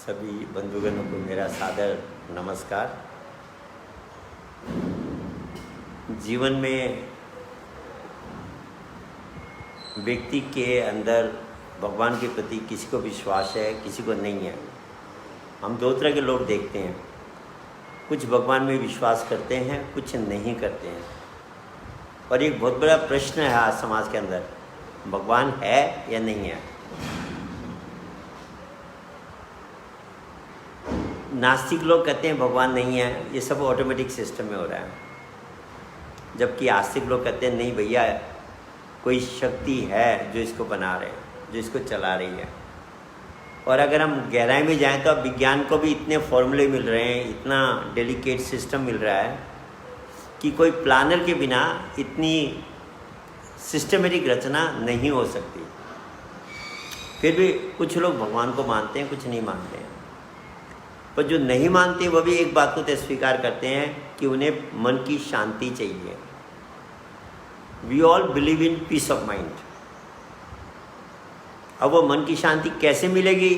सभी बंधुगणों को मेरा सादर नमस्कार। जीवन में व्यक्ति के अंदर भगवान के प्रति किसी को विश्वास है, किसी को नहीं है। हम दो तरह के लोग देखते हैं, कुछ भगवान में विश्वास करते हैं, कुछ नहीं करते हैं। और एक बहुत बड़ा प्रश्न है आज समाज के अंदर, भगवान है या नहीं है। नास्तिक लोग कहते हैं भगवान नहीं है, ये सब ऑटोमेटिक सिस्टम में हो रहा है। जबकि आस्तिक लोग कहते हैं नहीं भैया, कोई शक्ति है जो इसको बना रहे हैं, जो इसको चला रही है। और अगर हम गहराई में जाएं तो अब विज्ञान को भी इतने फॉर्मूले मिल रहे हैं, इतना डेलिकेट सिस्टम मिल रहा है कि कोई प्लानर के बिना इतनी सिस्टमेटिक रचना नहीं हो सकती। फिर भी कुछ लोग भगवान को मानते हैं, कुछ नहीं मानते हैं। पर जो नहीं मानते वह भी एक बात को तो स्वीकार करते हैं कि उन्हें मन की शांति चाहिए। We all believe in peace of mind. अब वो मन की शांति कैसे मिलेगी,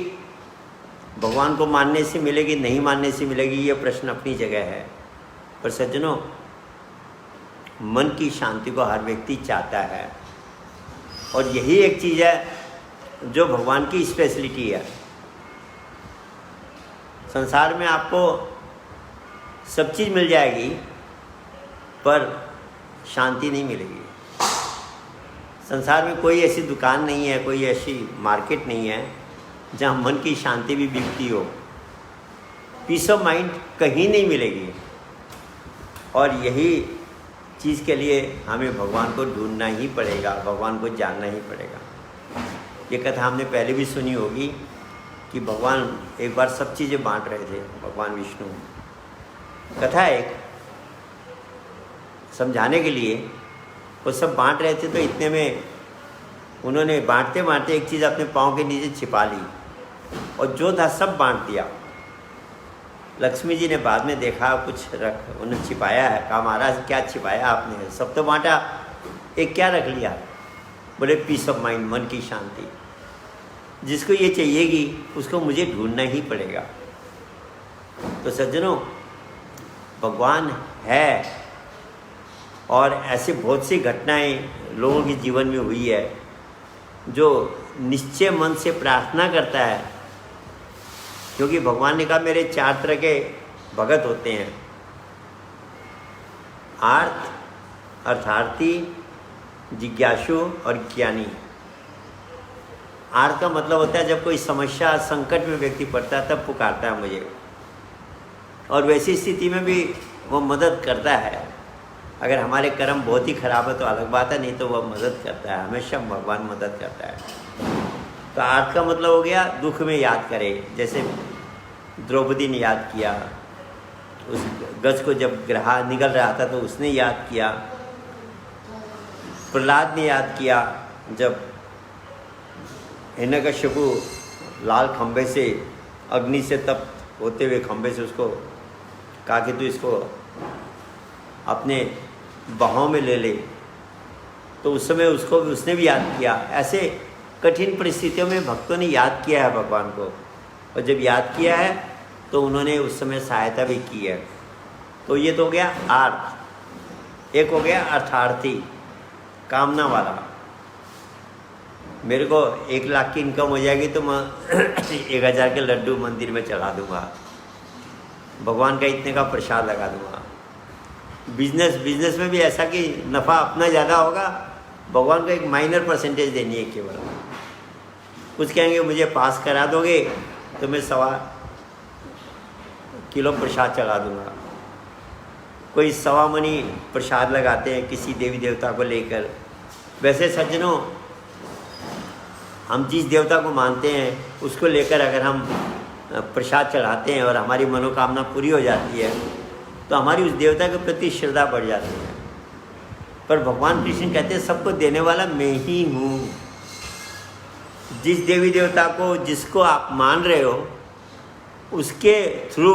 भगवान को मानने से मिलेगी, नहीं मानने से मिलेगी, ये प्रश्न अपनी जगह है। पर सज्जनों, मन की शांति को हर व्यक्ति चाहता है, और यही एक चीज़ है जो भगवान की स्पेशलिटी है। संसार में आपको सब चीज़ मिल जाएगी पर शांति नहीं मिलेगी। संसार में कोई ऐसी दुकान नहीं है, कोई ऐसी मार्केट नहीं है जहाँ मन की शांति भी बिकती हो। पीस ऑफ माइंड कहीं नहीं मिलेगी। और यही चीज़ के लिए हमें भगवान को ढूंढना ही पड़ेगा, भगवान को जानना ही पड़ेगा। ये कथा हमने पहले भी सुनी होगी कि भगवान एक बार सब चीज़ें बांट रहे थे। भगवान विष्णु, कथा एक समझाने के लिए वो सब बांट रहे थे, तो इतने में उन्होंने बांटते बांटते एक चीज़ अपने पाँव के नीचे छिपा ली और जो था सब बांट दिया। लक्ष्मी जी ने बाद में देखा कुछ रख उन्हें छिपाया है। कहा महाराज क्या छिपाया आपने, सब तो बांटा, एक क्या रख लिया। बोले पीस ऑफ माइंड, मन की शांति। जिसको ये चाहिएगी उसको मुझे ढूंढना ही पड़ेगा। तो सज्जनों, भगवान है, और ऐसे बहुत सी घटनाएं लोगों के जीवन में हुई है जो निश्चय मन से प्रार्थना करता है। क्योंकि भगवान ने कहा मेरे 4 तरह के भगत होते हैं, आर्त, अर्थार्थी, जिज्ञासु और ज्ञानी। आर्त का मतलब होता है जब कोई समस्या संकट में व्यक्ति पड़ता है तब पुकारता है मुझे, और वैसी स्थिति में भी वो मदद करता है। अगर हमारे कर्म बहुत ही खराब है तो अलग बात है, नहीं तो वह मदद करता है, हमेशा भगवान मदद करता है। तो आर्त का मतलब हो गया दुख में याद करे। जैसे द्रौपदी ने याद किया, उस गज को जब ग्रह निकल रहा था तो उसने याद किया। प्रहलाद ने याद किया जब हिरण्यकश्यपु लाल खंबे से, अग्नि से तप्त होते हुए खंबे से उसको कहा कि तू इसको अपने बाहों में ले ले, तो उस समय उसको उसने भी याद किया। ऐसे कठिन परिस्थितियों में भक्तों ने याद किया है भगवान को, और जब याद किया है तो उन्होंने उस समय सहायता भी की है। तो ये तो हो गया आर्थ। एक हो गया अर्थार्थी, कामना वाला। मेरे को 1 लाख की इनकम हो जाएगी तो मैं 1000 के लड्डू मंदिर में चढ़ा दूंगा, भगवान का इतने का प्रसाद लगा दूंगा। बिजनेस में भी ऐसा कि नफ़ा अपना ज़्यादा होगा, भगवान को एक माइनर परसेंटेज देनी है केवल। कुछ कहेंगे मुझे पास करा दोगे तो मैं 1.25 किलो प्रसाद चढ़ा दूंगा। कोई 1.25 मनी प्रसाद लगाते हैं किसी देवी देवता को लेकर। वैसे सज्जनों, हम जिस देवता को मानते हैं उसको लेकर अगर हम प्रसाद चढ़ाते हैं और हमारी मनोकामना पूरी हो जाती है तो हमारी उस देवता के प्रति श्रद्धा बढ़ जाती है। पर भगवान कृष्ण कहते हैं सबको देने वाला मैं ही हूँ। जिस देवी देवता को, जिसको आप मान रहे हो, उसके थ्रू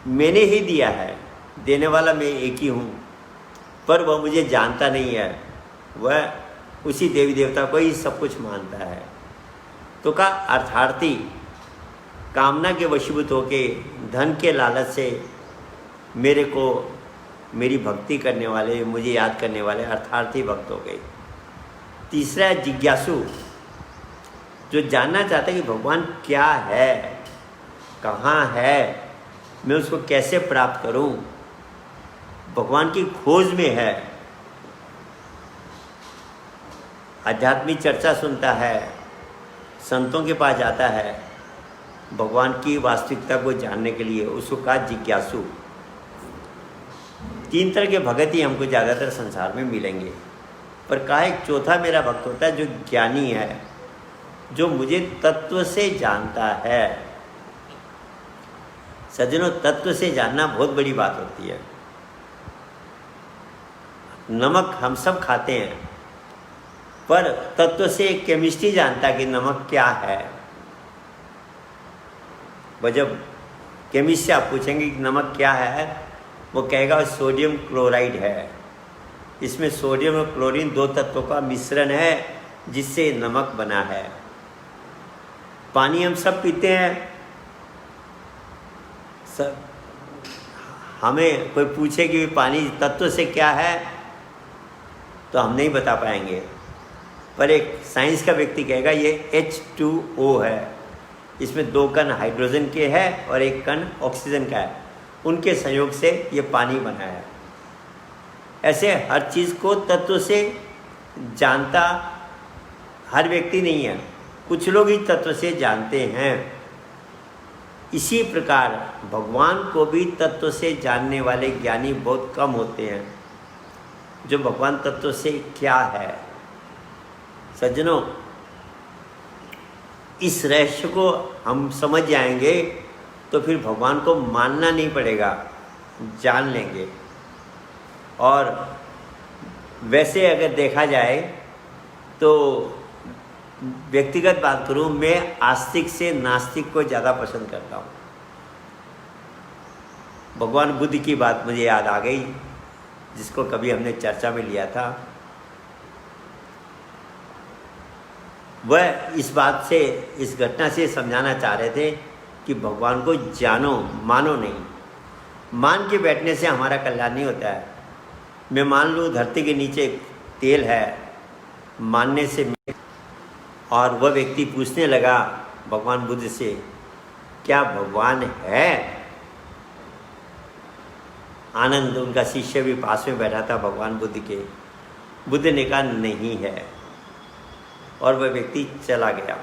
मैंने ही दिया है। देने वाला मैं एक ही हूँ, पर वह मुझे जानता नहीं है। वह उसी देवी देवता को ही सब कुछ मानता है। तो का अर्थार्थी, कामना के वशीभूत होके धन के लालच से मेरे को मेरी भक्ति करने वाले, मुझे याद करने वाले अर्थार्थी भक्त हो गए। तीसरा है जिज्ञासु, जो जानना चाहता है कि भगवान क्या है, कहाँ है, मैं उसको कैसे प्राप्त करूं, भगवान की खोज में है। आध्यात्मिक चर्चा सुनता है, संतों के पास जाता है भगवान की वास्तविकता को जानने के लिए, उसको कहा जिज्ञासु। 3 तरह के भगत ही हमको ज़्यादातर संसार में मिलेंगे, पर कहा एक चौथा मेरा भक्त होता है जो ज्ञानी है, जो मुझे तत्व से जानता है। सज्जनों, तत्व से जानना बहुत बड़ी बात होती है। नमक हम सब खाते हैं, पर तत्व से केमिस्ट्री जानता कि नमक क्या है। वह जब केमिस्ट से आप पूछेंगे कि नमक क्या है, वो कहेगा सोडियम क्लोराइड है। इसमें सोडियम और क्लोरीन 2 तत्वों का मिश्रण है जिससे नमक बना है। पानी हम सब पीते हैं, सब हमें कोई पूछे कि पानी तत्व से क्या है तो हम नहीं बता पाएंगे, पर एक साइंस का व्यक्ति कहेगा ये H2O है, इसमें 2 कण हाइड्रोजन के हैं और 1 कण ऑक्सीजन का है, उनके संयोग से ये पानी बना है। ऐसे हर चीज़ को तत्व से जानता हर व्यक्ति नहीं है, कुछ लोग ही तत्व से जानते हैं। इसी प्रकार भगवान को भी तत्व से जानने वाले ज्ञानी बहुत कम होते हैं। जो भगवान तत्व से क्या है, सज्जनों, इस रहस्य को हम समझ जाएंगे तो फिर भगवान को मानना नहीं पड़ेगा, जान लेंगे। और वैसे अगर देखा जाए तो व्यक्तिगत बात करूं, मैं आस्तिक से नास्तिक को ज़्यादा पसंद करता हूं। भगवान बुद्ध की बात मुझे याद आ गई, जिसको कभी हमने चर्चा में लिया था। वह इस बात से, इस घटना से समझाना चाह रहे थे कि भगवान को जानो, मानो नहीं। मान के बैठने से हमारा कल्याण नहीं होता है। मैं मान लूँ धरती के नीचे तेल है, मानने से। और वह व्यक्ति पूछने लगा भगवान बुद्ध से, क्या भगवान है? आनंद, उनका शिष्य, भी पास में बैठा था भगवान बुद्ध के। बुद्ध ने कहा नहीं है, और वह व्यक्ति चला गया,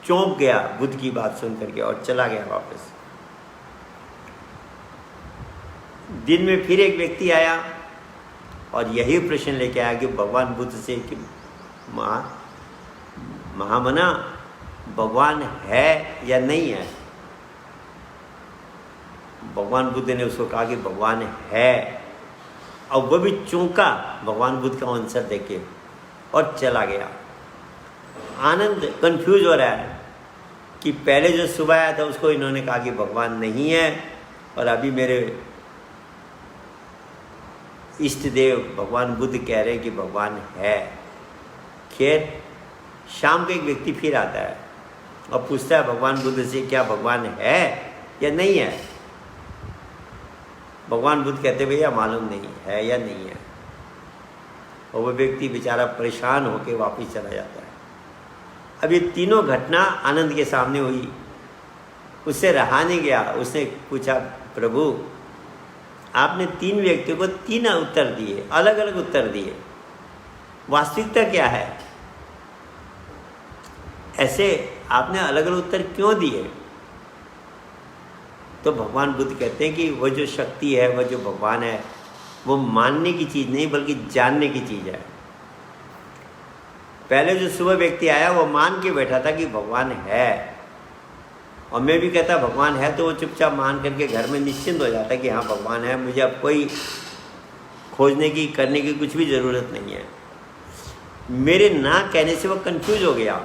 चौंक गया बुद्ध की बात सुन करके और चला गया वापस। दिन में फिर एक व्यक्ति आया और यही प्रश्न लेके आया कि भगवान बुद्ध से कि महामना, भगवान है या नहीं है? भगवान बुद्ध ने उसको कहा कि भगवान है, और वह भी चौंका भगवान बुद्ध का आंसर देके और चला गया। आनंद कंफ्यूज हो रहा है कि पहले जो सुबह आया था उसको इन्होंने कहा कि भगवान नहीं है, और अभी मेरे इष्ट देव भगवान बुद्ध कह रहे हैं कि भगवान है। खैर, शाम को एक व्यक्ति फिर आता है और पूछता है भगवान बुद्ध से, क्या भगवान है या नहीं है? भगवान बुद्ध कहते भैया मालूम नहीं है या नहीं है, और वह व्यक्ति बेचारा परेशान होकर वापस चला जाता है। अब ये तीनों घटना आनंद के सामने हुई, उससे रहा नहीं गया। उसने पूछा, प्रभु आपने 3 व्यक्तियों को 3 उत्तर दिए, अलग अलग उत्तर दिए, वास्तविकता क्या है? ऐसे आपने अलग अलग उत्तर क्यों दिए? तो भगवान बुद्ध कहते हैं कि वह जो शक्ति है, वह जो भगवान है, वो मानने की चीज़ नहीं बल्कि जानने की चीज़ है। पहले जो सुबह व्यक्ति आया वो मान के बैठा था कि भगवान है, और मैं भी कहता भगवान है, तो वो चुपचाप मान करके घर में निश्चिंत हो जाता कि हाँ भगवान है, मुझे अब कोई खोजने की, करने की कुछ भी ज़रूरत नहीं है। मेरे ना कहने से वो कंफ्यूज हो गया।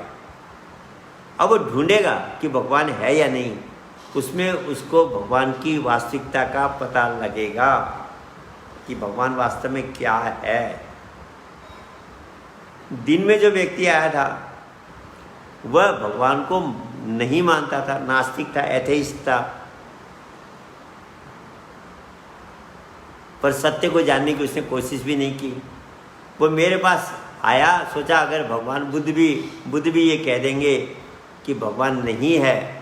अब वो ढूंढेगा कि भगवान है या नहीं, उसमें उसको भगवान की वास्तविकता का पता लगेगा कि भगवान वास्तव में क्या है। दिन में जो व्यक्ति आया था वह भगवान को नहीं मानता था, नास्तिक था, एथेइस्ट था, पर सत्य को जानने की उसने कोशिश भी नहीं की। वो मेरे पास आया, सोचा अगर भगवान बुद्ध भी ये कह देंगे कि भगवान नहीं है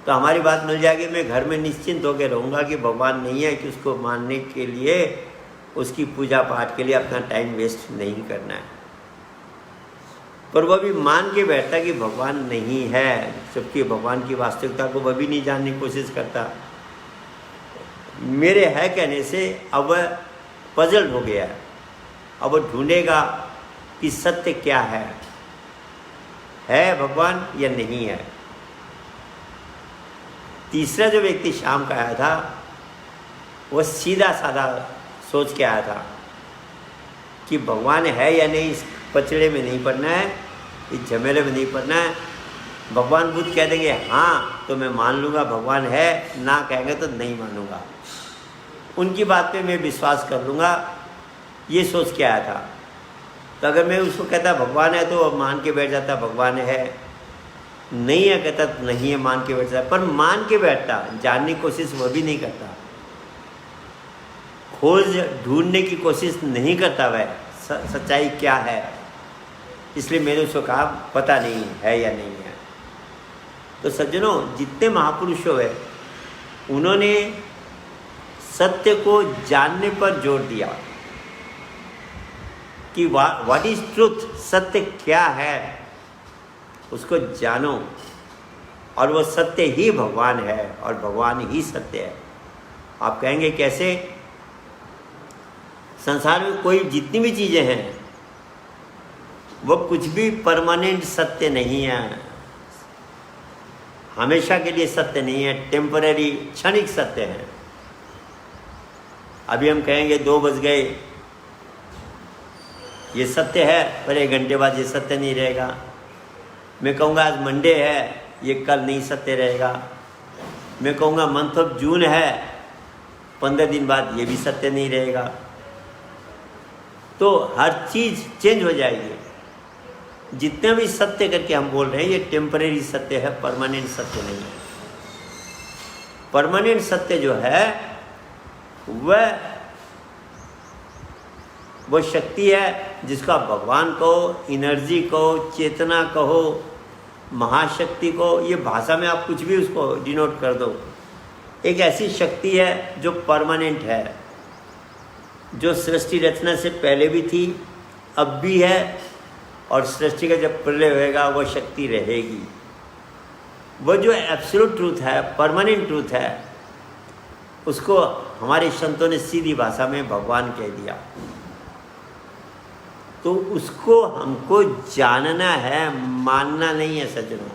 तो हमारी बात मिल जाएगी, मैं घर में निश्चिंत होकर रहूँगा कि भगवान नहीं है, कि उसको मानने के लिए, उसकी पूजा पाठ के लिए अपना टाइम वेस्ट नहीं करना है। पर वह भी मान के बैठता कि भगवान नहीं है, जबकि भगवान की वास्तविकता को वह भी नहीं जानने की कोशिश करता। मेरे है कहने से अब वह पजल्ड हो गया है। अब वो ढूंढेगा कि सत्य क्या है भगवान या नहीं है। तीसरा जो व्यक्ति शाम का आया था वह सीधा साधा सोच के आया था कि भगवान है या नहीं, इस पचड़े में नहीं पड़ना है, इस झमेले में नहीं पड़ना है। भगवान बुद्ध कह देंगे हाँ तो मैं मान लूँगा भगवान है, ना कहेंगे तो नहीं मानूंगा, उनकी बात पे मैं विश्वास कर लूँगा, ये सोच के आया था। तो अगर मैं उसको कहता भगवान है तो मान के बैठ जाता भगवान है, नहीं है कहता तो नहीं है, मान के बैठ जाता। पर मान के बैठता, जानने की कोशिश वह भी नहीं करता, खोज ढूंढने की कोशिश नहीं करता वह सच्चाई क्या है। इसलिए मैंने उसको कहा पता नहीं है या नहीं है। तो सज्जनों, जितने महापुरुष हुए उन्होंने सत्य को जानने पर जोर दिया कि व्हाट इज ट्रूथ, सत्य क्या है, उसको जानो, और वो सत्य ही भगवान है और भगवान ही सत्य है। आप कहेंगे कैसे? संसार में कोई जितनी भी चीज़ें हैं वो कुछ भी परमानेंट सत्य नहीं है, हमेशा के लिए सत्य नहीं है, टेम्पररी क्षणिक सत्य है। अभी हम कहेंगे 2 बज गए, ये सत्य है, पर 1 घंटे बाद ये सत्य नहीं रहेगा। मैं कहूँगा आज मंडे है, ये कल नहीं सत्य रहेगा। मैं कहूँगा मंथ ऑफ जून है, 15 दिन बाद ये भी सत्य नहीं रहेगा। तो हर चीज़ चेंज हो जाएगी। जितने भी सत्य करके हम बोल रहे हैं ये टेम्परेरी सत्य है, परमानेंट सत्य नहीं है। परमानेंट सत्य जो है वह शक्ति है जिसको आप भगवान कहो, एनर्जी कहो, चेतना कहो, महाशक्ति को, ये भाषा में आप कुछ भी उसको डिनोट कर दो। एक ऐसी शक्ति है जो परमानेंट है, जो सृष्टि रचना से पहले भी थी, अब भी है, और सृष्टि का जब प्रलय होएगा वह शक्ति रहेगी। वह जो एब्सोल्यूट ट्रूथ है, परमानेंट ट्रूथ है, उसको हमारे संतों ने सीधी भाषा में भगवान कह दिया। तो उसको हमको जानना है, मानना नहीं है सज्जनों।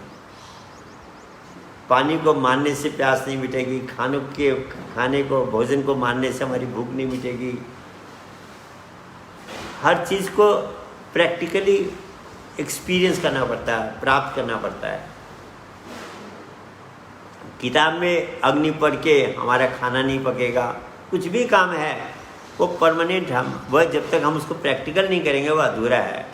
पानी को मानने से प्यास नहीं मिटेगी, खाने को, भोजन को मानने से हमारी भूख नहीं मिटेगी। हर चीज़ को प्रैक्टिकली एक्सपीरियंस करना पड़ता है, प्राप्त करना पड़ता है। किताब में अग्नि पढ़ के हमारा खाना नहीं पकेगा, कुछ भी काम है वो परमानेंट, वह जब तक हम उसको प्रैक्टिकल नहीं करेंगे वह अधूरा है।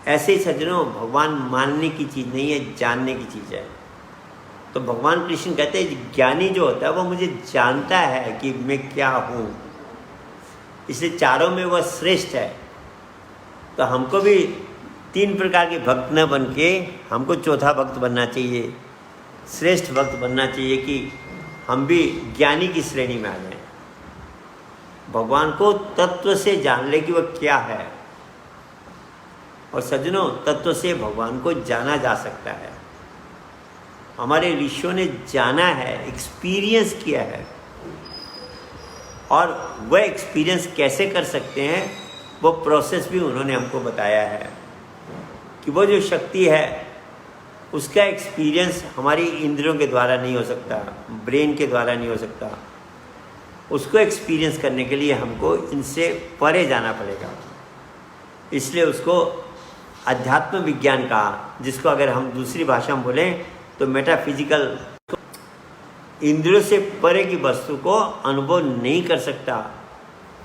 ऐसे ही सज्जनों, भगवान मानने की चीज़ नहीं है, जानने की चीज़ है। तो भगवान कृष्ण कहते हैं ज्ञानी जो होता है वो मुझे जानता है कि मैं क्या हूँ, इसलिए चारों में वह श्रेष्ठ है। तो हमको भी 3 प्रकार के भक्त न बन के हमको चौथा भक्त बनना चाहिए, श्रेष्ठ भक्त बनना चाहिए कि हम भी ज्ञानी की श्रेणी में आ जाएं, भगवान को तत्व से जान ले कि वह क्या है। और सज्जनों, तत्व से भगवान को जाना जा सकता है। हमारे ऋषियों ने जाना है, एक्सपीरियंस किया है, और वह एक्सपीरियंस कैसे कर सकते हैं वो प्रोसेस भी उन्होंने हमको बताया है कि वो जो शक्ति है उसका एक्सपीरियंस हमारी इंद्रियों के द्वारा नहीं हो सकता, ब्रेन के द्वारा नहीं हो सकता। उसको एक्सपीरियंस करने के लिए हमको इनसे परे जाना पड़ेगा। इसलिए उसको अध्यात्म विज्ञान कहा, जिसको अगर हम दूसरी भाषा में बोलें तो मेटाफिजिकल। इंद्रियों से परे की वस्तु को अनुभव नहीं कर सकता,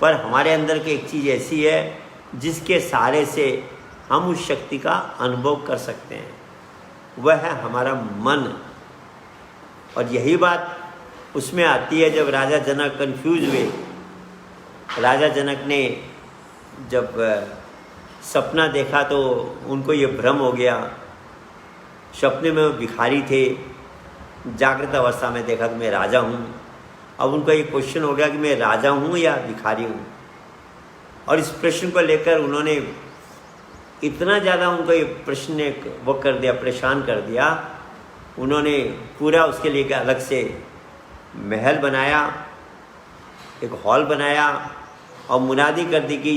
पर हमारे अंदर की एक चीज़ ऐसी है जिसके सहारे से हम उस शक्ति का अनुभव कर सकते हैं। वह है हमारा मन। और यही बात उसमें आती है जब राजा जनक कंफ्यूज हुए। राजा जनक ने जब सपना देखा तो उनको ये भ्रम हो गया। सपने में वो भिखारी थे, जागृत अवस्था में देखा तो मैं राजा हूँ। अब उनका ये क्वेश्चन हो गया कि मैं राजा हूँ या भिखारी हूँ। और इस प्रश्न को लेकर उन्होंने इतना ज़्यादा उनको ये प्रश्न ने वो कर दिया, परेशान कर दिया। उन्होंने पूरा उसके लिए अलग से महल बनाया, एक हॉल बनाया और मुनादी कर दी कि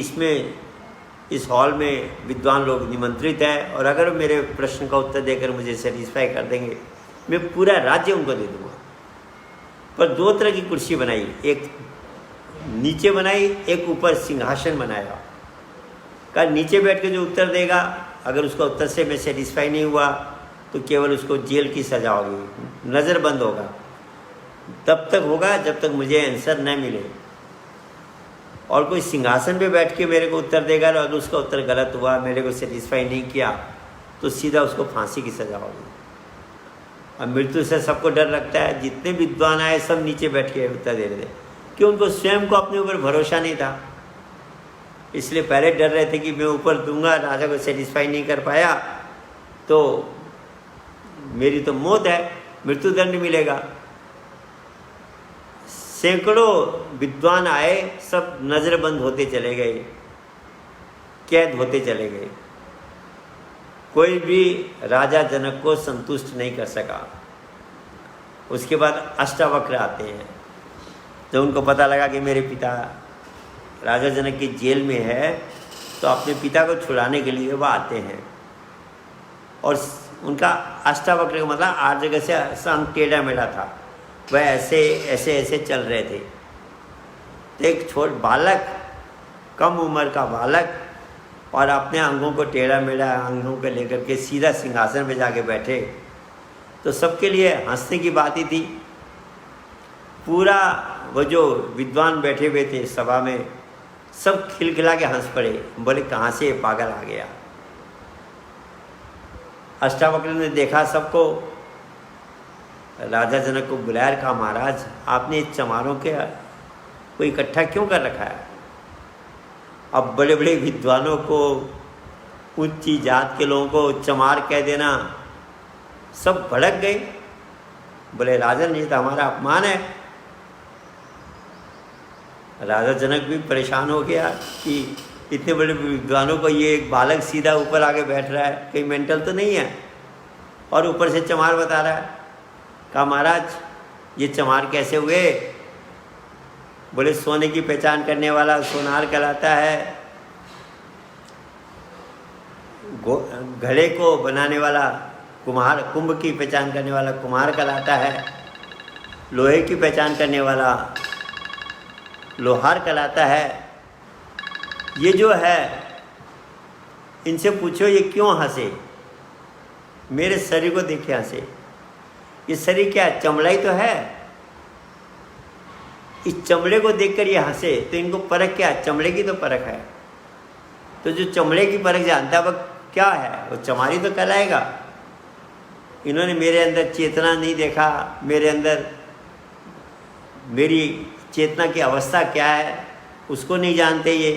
इस हॉल में विद्वान लोग निमंत्रित हैं और अगर मेरे प्रश्न का उत्तर देकर मुझे सेटिस्फाई कर देंगे मैं पूरा राज्य उनको दे दूँगा। पर 2 तरह की कुर्सी बनाई, एक नीचे बनाई, एक ऊपर सिंहासन बनाया। का नीचे बैठ के जो उत्तर देगा, अगर उसका उत्तर से मैं सेटिस्फाई नहीं हुआ तो केवल उसको जेल की सज़ा होगी, नज़र बंद होगा। तब तक होगा जब तक मुझे आंसर न मिले। और कोई सिंहासन पे बैठ के मेरे को उत्तर देगा और अगर उसका उत्तर गलत हुआ, मेरे को सेटिस्फाई नहीं किया, तो सीधा उसको फांसी की सज़ा होगी। अब मृत्यु से सबको डर लगता है। जितने विद्वान आए सब नीचे बैठ के उत्तर दे रहे थे कि उनको स्वयं को अपने ऊपर भरोसा नहीं था, इसलिए पहले डर रहे थे कि मैं ऊपर दूंगा, राजा को सेटिस्फाई नहीं कर पाया तो मेरी तो मौत है, मृत्युदंड मिलेगा। सैकड़ों विद्वान आए, सब नज़रबंद होते चले गए, कैद होते चले गए। कोई भी राजा जनक को संतुष्ट नहीं कर सका। उसके बाद अष्टावक्र आते हैं। जब उनको पता लगा कि मेरे पिता राजा जनक की जेल में है तो अपने पिता को छुड़ाने के लिए वह आते हैं। और उनका अष्टावक्र का मतलब 8 जगह से संग टेढ़ा मेढ़ा था, वह ऐसे चल रहे थे। तो एक छोट बालक, कम उम्र का बालक, और अपने अंगों को टेढ़ा मेढ़ा अंगों को लेकर के सीधा सिंहासन पे जाके बैठे तो सबके लिए हंसने की बात ही थी। पूरा वो जो विद्वान बैठे हुए थे सभा में, सब खिलखिला के हंस पड़े, बोले कहाँ से ये पागल आ गया। अष्टावक्र ने देखा सबको, राजा जनक को बुलाया, कहा महाराज आपने चमारों के को इकट्ठा क्यों कर रखा है। अब बड़े बड़े विद्वानों को, ऊंची जात के लोगों को चमार कह देना, सब भड़क गए। बोले राजन ये तो हमारा अपमान है। राजा जनक भी परेशान हो गया कि इतने बड़े विद्वानों को ये एक बालक सीधा ऊपर आके बैठ रहा है, कहीं मेंटल तो नहीं है, और ऊपर से चमार बता रहा है। कहा महाराज ये चमार कैसे हुए। बोले सोने की पहचान करने वाला सोनार कहलाता है, घड़े को बनाने वाला कुम्हार, कुंभ की पहचान करने वाला कुम्हार कहलाता है, लोहे की पहचान करने वाला लोहार कहलाता है। ये जो है इनसे पूछो ये क्यों हंसे, मेरे शरीर को देखे हंसे। ये शरीर क्या है, चमड़ा ही तो है। इस चमड़े को देखकर ये हंसे तो इनको परख क्या है, चमड़े की तो परख है। तो जो चमड़े की परख जानता है वह क्या है, वो चमारी तो कहलाएगा। इन्होंने मेरे अंदर चेतना नहीं देखा, मेरे अंदर मेरी चेतना की अवस्था क्या है उसको नहीं जानते। ये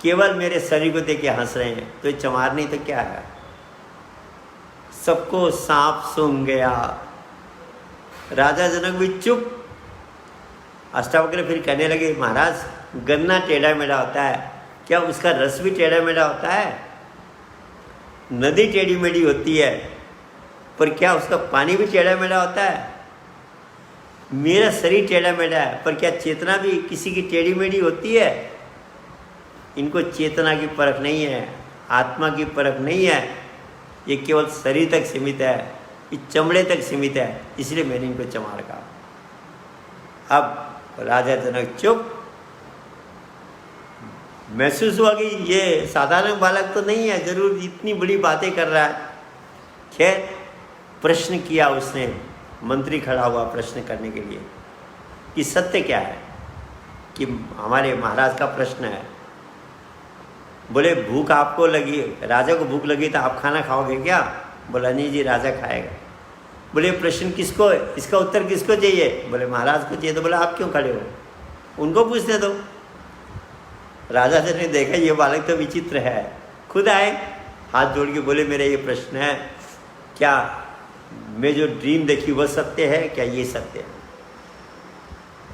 केवल मेरे शरीर को देख के हंस रहे हैं, तो ये चमार नहीं तो क्या है। सबको सांप सूंघ गया। राजा जनक भी चुप। अष्टावक्र फिर कहने लगे महाराज गन्ना टेढ़ा मेढ़ा होता है, क्या उसका रस भी टेढ़ा मेढ़ा होता है। नदी टेढ़ी मेढ़ी होती है, पर क्या उसका पानी भी टेढ़ा मेढ़ा होता है। मेरा शरीर टेढ़ा मेढ़ा है, पर क्या चेतना भी किसी की टेढ़ी मेढ़ी होती है। इनको चेतना की परख नहीं है, आत्मा की परख नहीं है, ये केवल शरीर तक सीमित है, ये चमड़े तक सीमित है, इसलिए मैंने इनको चमार कहा। अब राजा जनक चुप। महसूस हुआ कि ये साधारण बालक तो नहीं है, जरूर इतनी बड़ी बातें कर रहा है। खैर प्रश्न किया उसने, मंत्री खड़ा हुआ प्रश्न करने के लिए कि सत्य क्या है, कि हमारे महाराज का प्रश्न है। बोले भूख आपको लगी, राजा को भूख लगी तो आप खाना खाओगे क्या। बोला नहीं जी, राजा खाएगा। बोले प्रश्न किसको, इसका उत्तर किसको चाहिए? बोले महाराज को चाहिए। तो बोला आप क्यों खड़े हो, उनको पूछने दो। राजा जी ने देखा ये बालक तो विचित्र है, खुद आए, हाथ जोड़ के बोले मेरा ये प्रश्न है, क्या मैं जो ड्रीम देखी वह सत्य है, क्या ये सत्य है?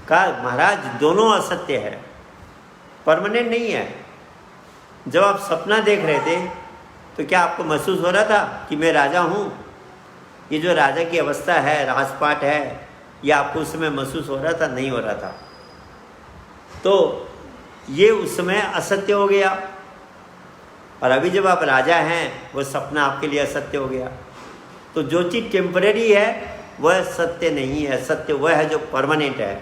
कहा महाराज दोनों असत्य है, परमानेंट नहीं है। जब आप सपना देख रहे थे तो क्या आपको महसूस हो रहा था कि मैं राजा हूँ? ये जो राजा की अवस्था है, राजपाट है, ये आपको उस समय महसूस हो रहा था? नहीं हो रहा था। तो ये उस समय असत्य हो गया, और अभी जब आप राजा हैं वो सपना आपके लिए असत्य हो गया। तो जो चीज़ टेम्परेरी है वह सत्य नहीं है, सत्य वह है जो परमानेंट है।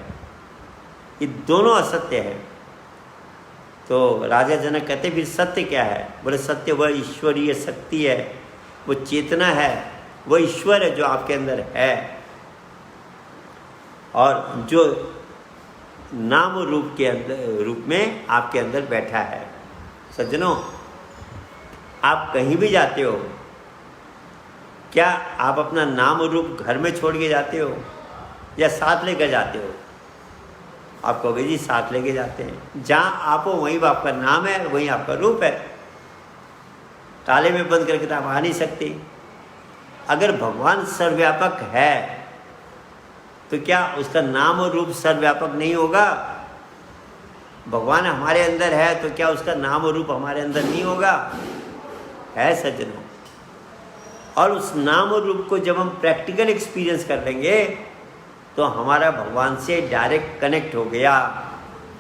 ये दोनों असत्य है। तो राजा जनक कहते फिर सत्य क्या है? बोले सत्य वह ईश्वरीय शक्ति है, वो चेतना है, वो ईश्वर है जो आपके अंदर है, और जो नाम रूप के अंदर, रूप में आपके अंदर बैठा है। सज्जनों, आप कहीं भी जाते हो, क्या आप अपना नाम रूप घर में छोड़ के जाते हो या साथ लेकर जाते हो? आप कहोगे जी साथ लेके जाते हैं। जहाँ आप हो वहीं आपका नाम है, वहीं आपका रूप है। ताले में बंद करके तो आप आ नहीं सकते। अगर भगवान सर्वव्यापक है तो क्या उसका नाम और रूप सर्वव्यापक नहीं होगा? भगवान हमारे अंदर है तो क्या उसका नाम और रूप हमारे अंदर नहीं होगा? है सज्जनों। और उस नाम और रूप को जब हम प्रैक्टिकल एक्सपीरियंस कर लेंगे तो हमारा भगवान से डायरेक्ट कनेक्ट हो गया।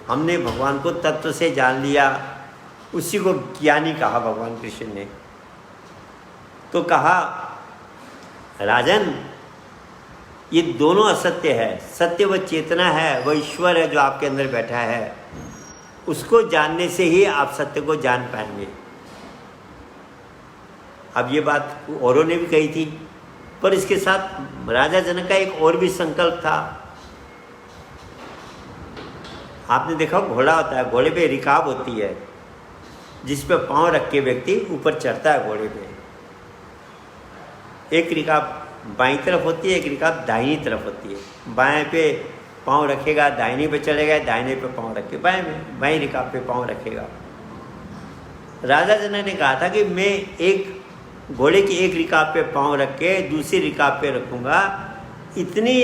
हमने भगवान को तत्व से जान लिया। उसी को ज्ञानी कहा भगवान कृष्ण ने। तो कहा राजन, ये दोनों असत्य है। सत्य वह चेतना है, वह ईश्वर है जो आपके अंदर बैठा है। उसको जानने से ही आप सत्य को जान पाएंगे। अब ये बात औरों ने भी कही थी, पर इसके साथ राजा जनक का एक और भी संकल्प था। आपने देखा घोड़ा होता है, घोड़े पे रिकाब होती है जिस पे पांव रख के व्यक्ति ऊपर चढ़ता है घोड़े पे। एक रिकाब बाईं तरफ होती है, एक रिकाब दाहिनी तरफ होती है। बाएं पे पांव रखेगा, दाहिने पे चलेगा, दाहिने पे पांव रखे बाएं में, बाईं रिकाब पे पांव रखेगा। राजा जनक ने कहा था कि मैं एक घोड़े की एक रिकाब पे पांव रख के दूसरी रिकाब पे रखूँगा। इतनी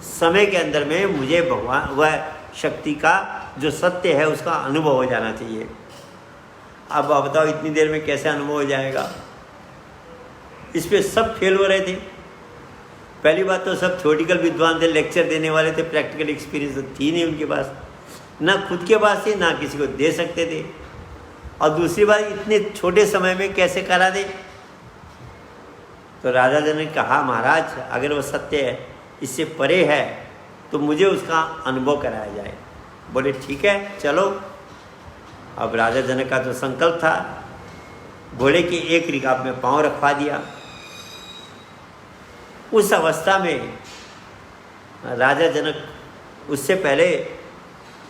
समय के अंदर में मुझे भगवान वह शक्ति का जो सत्य है उसका अनुभव हो जाना चाहिए। अब आप बताओ इतनी देर में कैसे अनुभव हो जाएगा? इस पे सब फेल हो रहे थे। पहली बात तो सब थ्योरेटिकल विद्वान थे, लेक्चर देने वाले थे, प्रैक्टिकल एक्सपीरियंस तो थी नहीं उनके पास, ना खुद के पास थी ना किसी को दे सकते थे। और दूसरी बात इतने छोटे समय में कैसे करा दे? तो राजा जी ने कहा महाराज अगर वो सत्य है, इससे परे है, तो मुझे उसका अनुभव कराया जाए। बोले ठीक है चलो। अब राजा जनक का तो संकल्प था, घोड़े की एक रिकाब में पांव रखवा दिया। उस अवस्था में राजा जनक उससे पहले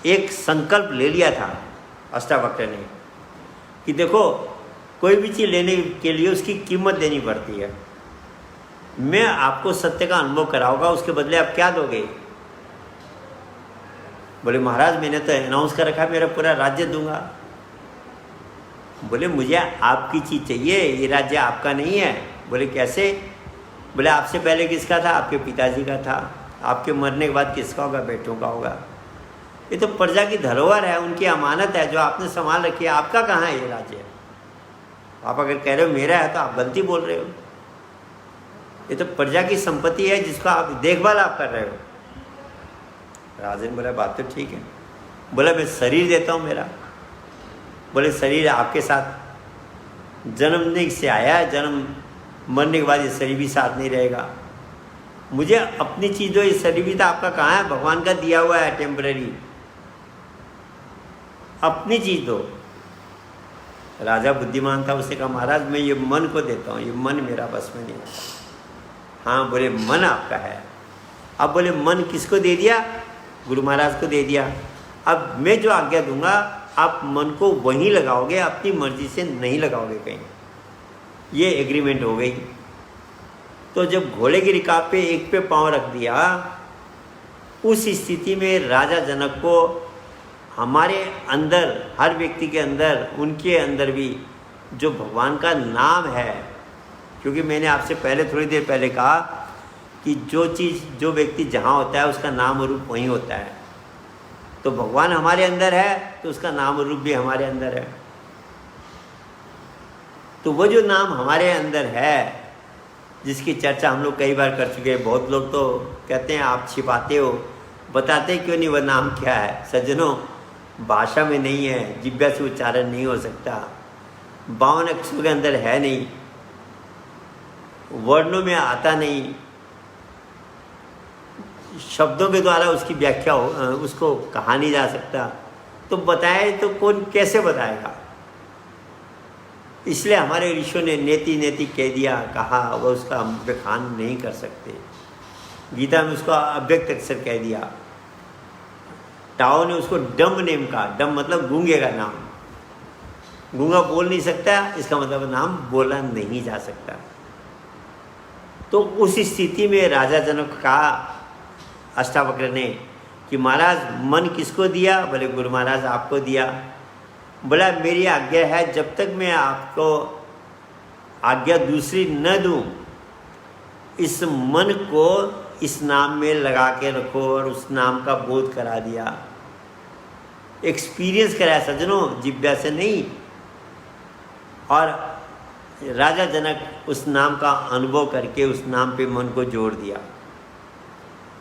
एक संकल्प ले लिया था अष्टावक्र ने कि देखो कोई भी चीज़ लेने के लिए उसकी कीमत देनी पड़ती है। मैं आपको सत्य का अनुभव कराऊंगा, उसके बदले आप क्या दोगे? बोले महाराज मैंने तो अनाउंस कर रखा है मेरा पूरा राज्य दूंगा। बोले मुझे आपकी चीज़ चाहिए, ये राज्य आपका नहीं है। बोले कैसे? बोले आपसे पहले किसका था? आपके पिताजी का था। आपके मरने के बाद किसका होगा? बेटों का होगा। ये तो प्रजा की धरोहर है, उनकी अमानत है जो आपने संभाल रखी है। आपका कहाँ है ये राज्य? आप अगर कह रहे हो मेरा है तो आप गलती बोल रहे हो। ये तो प्रजा की संपत्ति है जिसका आप देखभाल आप कर रहे हो। राजन बोला बात तो ठीक है। बोला मैं शरीर देता हूँ मेरा। बोले शरीर आपके साथ जन्मने से आया है, जन्म मरने के बाद ये शरीर भी साथ नहीं रहेगा। मुझे अपनी चीज़ दो, ये शरीर भी तो आपका कहाँ है? भगवान का दिया हुआ है टेम्पररी। अपनी चीज़ दो। राजा बुद्धिमान था, उसने कहा महाराज मैं ये मन को देता हूँ, ये मन मेरा बस में नहीं आता। हाँ बोले मन आपका है। अब बोले मन किसको दे दिया? गुरु महाराज को दे दिया। अब मैं जो आज्ञा दूंगा आप मन को वहीं लगाओगे, अपनी मर्जी से नहीं लगाओगे कहीं। ये एग्रीमेंट हो गई। तो जब घोड़े की रिकाब पे एक पे पांव रख दिया, उस स्थिति में राजा जनक को हमारे अंदर, हर व्यक्ति के अंदर, उनके अंदर भी जो भगवान का नाम है, क्योंकि मैंने आपसे पहले, थोड़ी देर पहले कहा कि जो चीज़, जो व्यक्ति जहाँ होता है उसका नाम और रूप वहीं होता है। तो भगवान हमारे अंदर है तो उसका नाम और रूप भी हमारे अंदर है। तो वो जो नाम हमारे अंदर है, जिसकी चर्चा हम लोग कई बार कर चुके हैं, बहुत लोग तो कहते हैं आप छिपाते हो, बताते क्यों नहीं वह नाम क्या है। सज्जनों, भाषा में नहीं है, जिह्वा से उच्चारण नहीं हो सकता, 52 अक्षरों के अंदर है नहीं, वर्णों में आता नहीं, शब्दों के द्वारा उसकी व्याख्या उसको कहा नहीं जा सकता। तो बताए तो कौन कैसे बताएगा। इसलिए हमारे ऋषियों ने नेति नेति कह दिया, कहा, वह उसका बखान नहीं कर सकते। गीता में उसको अव्यक्त अक्षर कह दिया। टाओ ने उसको डम नेम कहा। डम मतलब गूंगे का नाम। गूंगा बोल नहीं सकता, इसका मतलब नाम बोला नहीं जा सकता। तो उस स्थिति में राजा जनक का अष्टावक्र ने कि महाराज मन किसको दिया? बोले गुरु महाराज आपको दिया। बोला मेरी आज्ञा है, जब तक मैं आपको आज्ञा दूसरी न दूं, इस मन को इस नाम में लगा के रखो और उस नाम का बोध करा दिया, एक्सपीरियंस कराया सज्जनों, जिब्या से नहीं। और राजा जनक उस नाम का अनुभव करके उस नाम पे मन को जोड़ दिया।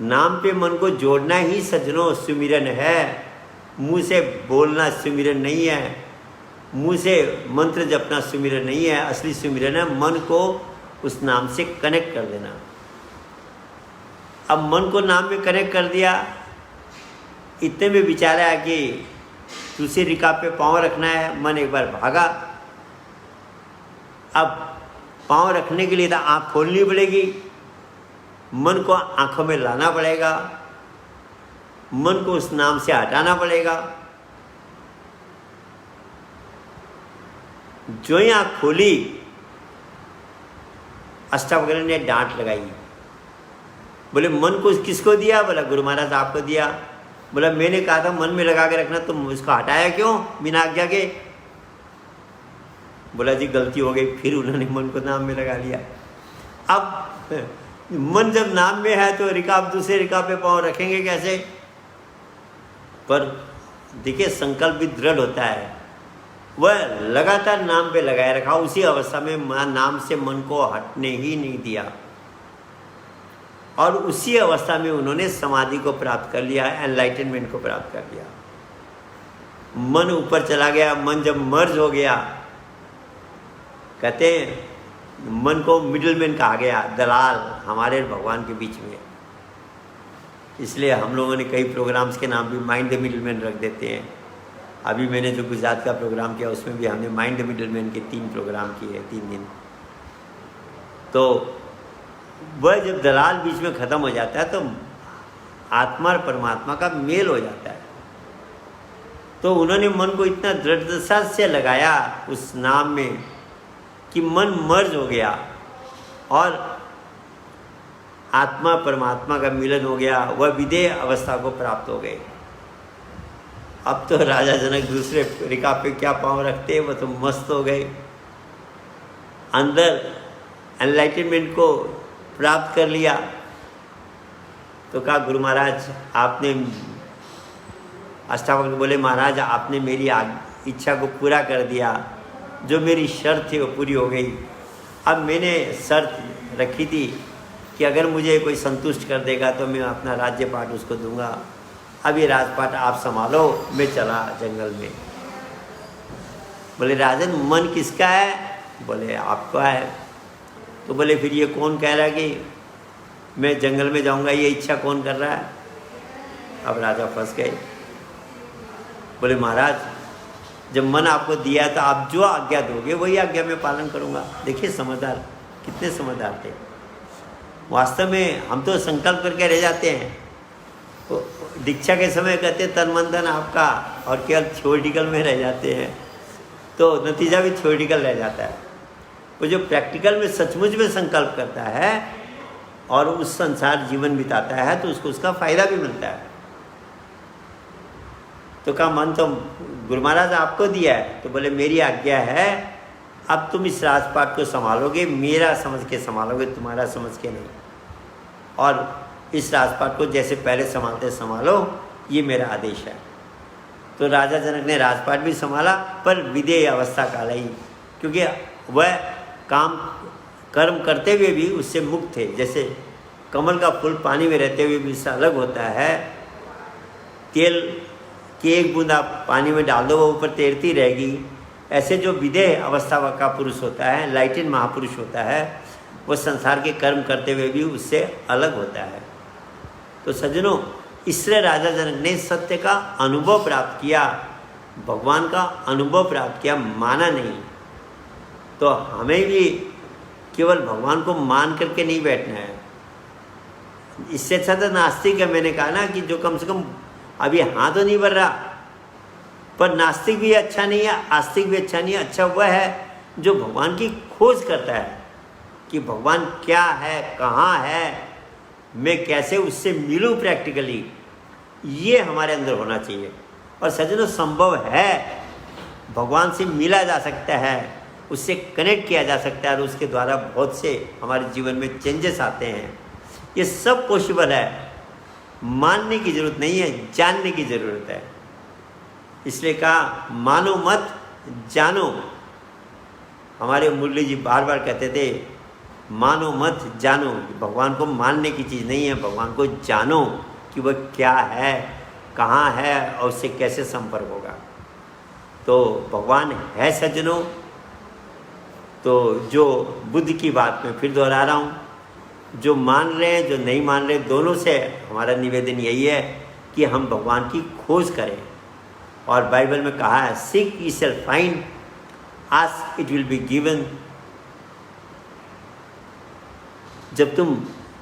नाम पे मन को जोड़ना ही सज्जनों सुमिरन है। मुंह से बोलना सुमिरन नहीं है, मुंह से मंत्र जपना सुमिरन नहीं है। असली सुमिरन है मन को उस नाम से कनेक्ट कर देना। अब मन को नाम में कनेक्ट कर दिया, इतने में विचार आया कि दूसरी रिकाब पे पाँव रखना है। मन एक बार भागा। अब पाँव रखने के लिए तो आँख खोलनी पड़ेगी, मन को आँखों में लाना पड़ेगा, मन को उस नाम से हटाना पड़ेगा। जो ही आँख खोली, अष्टावक्र ने डांट लगाई। बोले मन को किसको दिया? बोला गुरु महाराज आपको दिया। बोला मैंने कहा था मन में लगा के रखना, तुम इसको हटाया क्यों बिना आज्ञा के? बोला जी गलती हो गई। फिर उन्होंने मन को नाम में लगा लिया। अब मन जब नाम में है तो रिकाब, दूसरे रिकाब पे पाँव रखेंगे कैसे? पर देखिए संकल्प भी दृढ़ होता है। वह लगातार नाम पे लगाए रखा। उसी अवस्था में नाम से मन को हटने ही नहीं दिया। और उसी अवस्था में उन्होंने समाधि को प्राप्त कर लिया, एनलाइटनमेंट को प्राप्त कर लिया। मन ऊपर चला गया। मन जब मर्ज हो गया, कहते हैं मन को मिडिलमैन कहा गया, दलाल हमारे भगवान के बीच में। इसलिए हम लोगों ने कई प्रोग्राम्स के नाम भी माइंड द मिडिलमैन रख देते हैं। अभी मैंने जो गुजरात का प्रोग्राम किया उसमें भी हमने माइंड द मिडिलमैन के 3 प्रोग्राम किए, 3 दिन। तो वह जब दलाल बीच में ख़त्म हो जाता है तो आत्मा और परमात्मा का मेल हो जाता है। तो उन्होंने मन को इतना दृढ़ता से लगाया उस नाम में कि मन मर्ज हो गया और आत्मा परमात्मा का मिलन हो गया। वह विदेह अवस्था को प्राप्त हो गए। अब तो राजा जनक दूसरे रिकाब पे क्या पाँव रखते, वह तो मस्त हो गए। अंदर एनलाइटनमेंट को प्राप्त कर लिया। तो कहा गुरु महाराज आपने, अष्टावक्र बोले महाराज आपने मेरी इच्छा को पूरा कर दिया, जो मेरी शर्त थी वो पूरी हो गई। अब मैंने शर्त रखी थी कि अगर मुझे कोई संतुष्ट कर देगा तो मैं अपना राज्यपाट उसको दूंगा। अब ये राजपाट आप संभालो, मैं चला जंगल में। बोले राजन मन किसका है? बोले आपका है। तो बोले फिर ये कौन कह रहा है कि मैं जंगल में जाऊंगा, ये इच्छा कौन कर रहा है? अब राजा फंस गए। बोले महाराज जब मन आपको दिया है तो आप जो आज्ञा दोगे वही आज्ञा में पालन करूंगा। देखिए समझदार, कितने समझदार थे। वास्तव में हम तो संकल्प करके रह जाते हैं। तो दीक्षा के समय कहते हैं तन मन धन आपका, और केवल थ्योरेटिकल में रह जाते हैं, तो नतीजा भी थ्योरेटिकल रह जाता है। वो जो प्रैक्टिकल में सचमुच में संकल्प करता है और उस संसार जीवन बिताता है तो उसको उसका फायदा भी मिलता है। तो कहा मन तो गुरु महाराज आपको दिया है, तो बोले मेरी आज्ञा है, अब तुम इस राजपाट को संभालोगे, मेरा समझ के संभालोगे, तुम्हारा समझ के नहीं। और इस राजपाट को जैसे पहले संभालते संभालो, ये मेरा आदेश है। तो राजा जनक ने राजपाट भी संभाला, पर विदेय अवस्था काल ही, क्योंकि वह काम कर्म करते हुए भी उससे मुक्त थे। जैसे कमल का फूल पानी में रहते हुए भी इससे अलग होता है, तेल की एक बूंद आप पानी में डाल दो वो ऊपर तैरती रहेगी। ऐसे जो विदेह अवस्था का पुरुष होता है, लाइटेन महापुरुष होता है, वो संसार के कर्म करते हुए भी उससे अलग होता है। तो सज्जनों, इसलिए राजा जनक ने सत्य का अनुभव प्राप्त किया, भगवान का अनुभव प्राप्त किया, माना नहीं। तो हमें भी केवल भगवान को मान करके नहीं बैठना है। इससे अच्छा तो नास्तिक है, मैंने कहा ना कि जो कम से कम अभी हाथ तो नहीं बढ़ रहा, पर नास्तिक भी अच्छा नहीं है, आस्तिक भी अच्छा नहीं है। अच्छा वह है जो भगवान की खोज करता है कि भगवान क्या है, कहाँ है, मैं कैसे उससे मिलूं प्रैक्टिकली, ये हमारे अंदर होना चाहिए। और सज्जनों, संभव है, भगवान से मिला जा सकता है, उससे कनेक्ट किया जा सकता है और उसके द्वारा बहुत से हमारे जीवन में चेंजेस आते हैं। ये सब पॉसिबल है। मानने की ज़रूरत नहीं है, जानने की ज़रूरत है। इसलिए कहा मानो मत जानो। हमारे मुरली जी बार बार कहते थे मानो मत जानो। भगवान को मानने की चीज़ नहीं है, भगवान को जानो कि वह क्या है, कहाँ है और उससे कैसे संपर्क होगा। तो भगवान है सज्जनों। तो जो बुद्ध की बात मैं फिर दोहरा रहा हूँ, जो मान रहे हैं, जो नहीं मान रहे, दोनों से हमारा निवेदन यही है कि हम भगवान की खोज करें। और बाइबल में कहा है seek ye shall find, ask it will be given। जब तुम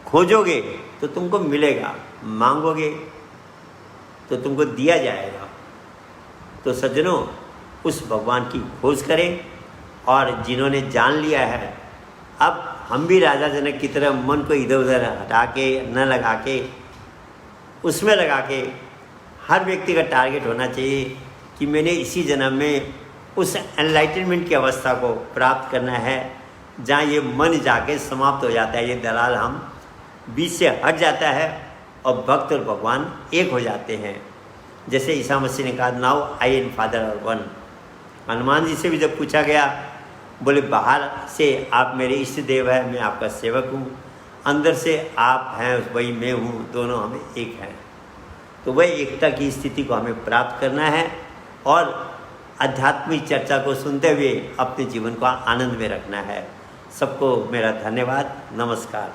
खोजोगे तो तुमको मिलेगा, मांगोगे तो तुमको दिया जाएगा। तो सज्जनों, उस भगवान की खोज करें। और जिन्होंने जान लिया है, अब हम भी राजा जनक की तरह मन को इधर उधर हटा के, न लगा के, उसमें लगा के, हर व्यक्ति का टारगेट होना चाहिए कि मैंने इसी जन्म में उस एनलाइटनमेंट की अवस्था को प्राप्त करना है जहाँ ये मन जाके समाप्त हो जाता है, ये दलाल हम बीच से हट जाता है और भक्त और भगवान एक हो जाते हैं। जैसे ईसा मसीह ने कहा now I and father are one. Hanuman ji से भी जब पूछा गया, बोले बाहर से आप मेरे इष्ट देव हैं, मैं आपका सेवक हूँ, अंदर से आप हैं वही मैं हूँ, दोनों हमें एक हैं। तो वह एकता की स्थिति को हमें प्राप्त करना है और आध्यात्मिक चर्चा को सुनते हुए अपने जीवन को आनंद में रखना है। सबको मेरा धन्यवाद, नमस्कार।